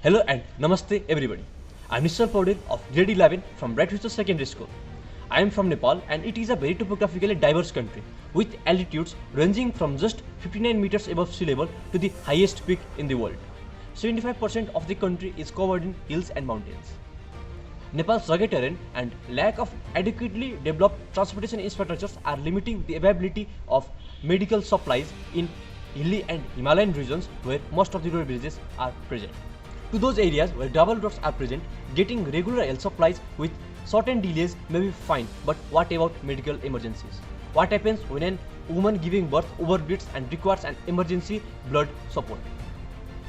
Hello and Namaste everybody. I am Mr. Paudel of grade 11 from Bright Future Secondary School. I am from Nepal and it is a very topographically diverse country with altitudes ranging from just 59 meters above sea level to the highest peak in the world. 75% of the country is covered in hills and mountains. Nepal's rugged terrain and lack of adequately developed transportation infrastructures are limiting the availability of medical supplies in hilly and Himalayan regions where most of the road bridges are present. To those areas where double roads are present, getting regular health supplies with certain delays may be fine, but what about medical emergencies? What happens when a woman giving birth overbreathes and requires an emergency blood support?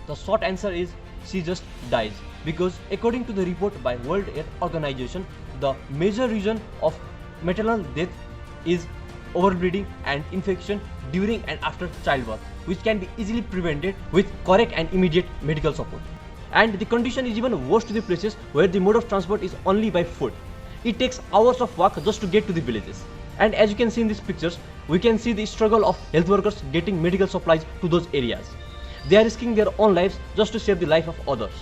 The short answer is she just dies, because according to the report by World Health Organization, the major reason of maternal death is overbleeding and infection during and after childbirth, which can be easily prevented with correct and immediate medical support. And the condition is even worse to the places where the mode of transport is only by foot. It takes hours of walk just to get to the villages. And as you can see in these pictures, we can see the struggle of health workers getting medical supplies to those areas. They are risking their own lives just to save the life of others.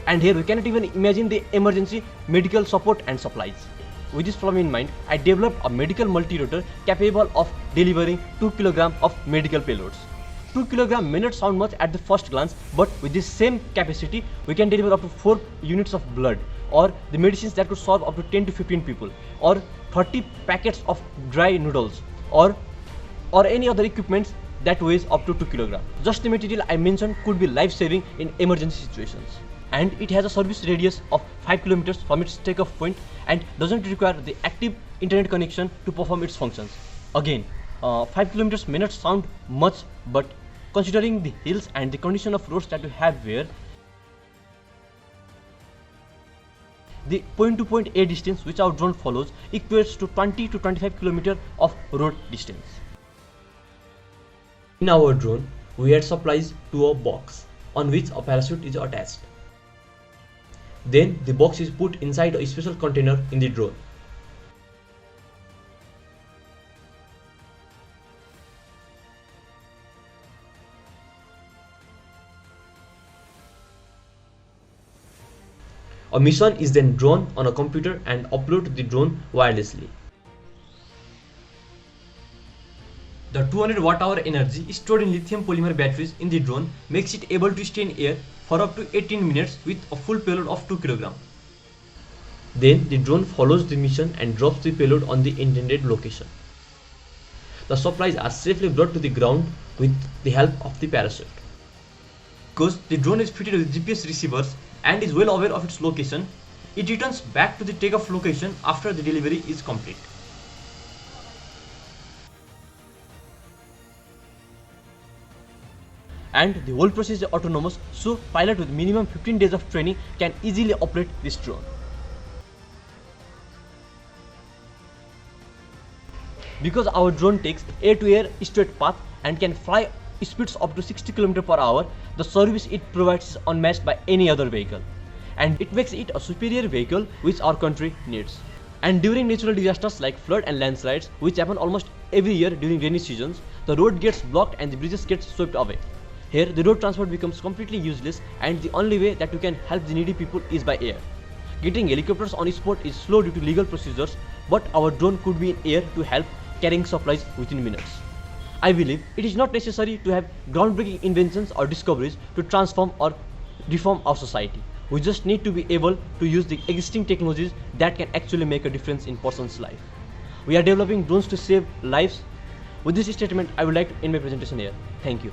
And here we cannot even imagine the emergency medical support and supplies. With this problem in mind, I developed a medical multirotor capable of delivering 2 kg of medical payloads. 2 kg may not sound much at the first glance, but with this same capacity, we can deliver up to 4 units of blood, or the medicines that could serve up to 10 to 15 people, or 30 packets of dry noodles, or any other equipment that weighs up to 2 kg. Just the material I mentioned could be life-saving in emergency situations. And it has a service radius of 5 km from its takeoff point and doesn't require the active internet connection to perform its functions. Again, 5 km may not sound much, but considering the hills and the condition of roads that we have here, the point to point air distance which our drone follows equates to 20 to 25 km of road distance. In our drone, we add supplies to a box on which a parachute is attached. Then the box is put inside a special container in the drone. A mission is then drawn on a computer and uploaded to the drone wirelessly. The 200 watt-hour energy stored in lithium polymer batteries in the drone makes it able to stay in air for up to 18 minutes with a full payload of 2 kg. Then the drone follows the mission and drops the payload on the intended location. The supplies are safely brought to the ground with the help of the parachute. Because the drone is fitted with GPS receivers and is well aware of its location, it returns back to the takeoff location after the delivery is complete. And the whole process is autonomous, so pilot with minimum 15 days of training can easily operate this drone. Because our drone takes air-to-air straight path and can fly speeds up to 60 km per hour, the service it provides is unmatched by any other vehicle. And it makes it a superior vehicle which our country needs. And during natural disasters like flood and landslides, which happen almost every year during rainy seasons, the road gets blocked and the bridges get swept away. Here, the road transport becomes completely useless and the only way that we can help the needy people is by air. Getting helicopters on spot is slow due to legal procedures, but our drone could be in air to help carrying supplies within minutes. I believe it is not necessary to have groundbreaking inventions or discoveries to transform or reform our society. We just need to be able to use the existing technologies that can actually make a difference in person's life. We are developing drones to save lives. With this statement, I would like to end my presentation here. Thank you.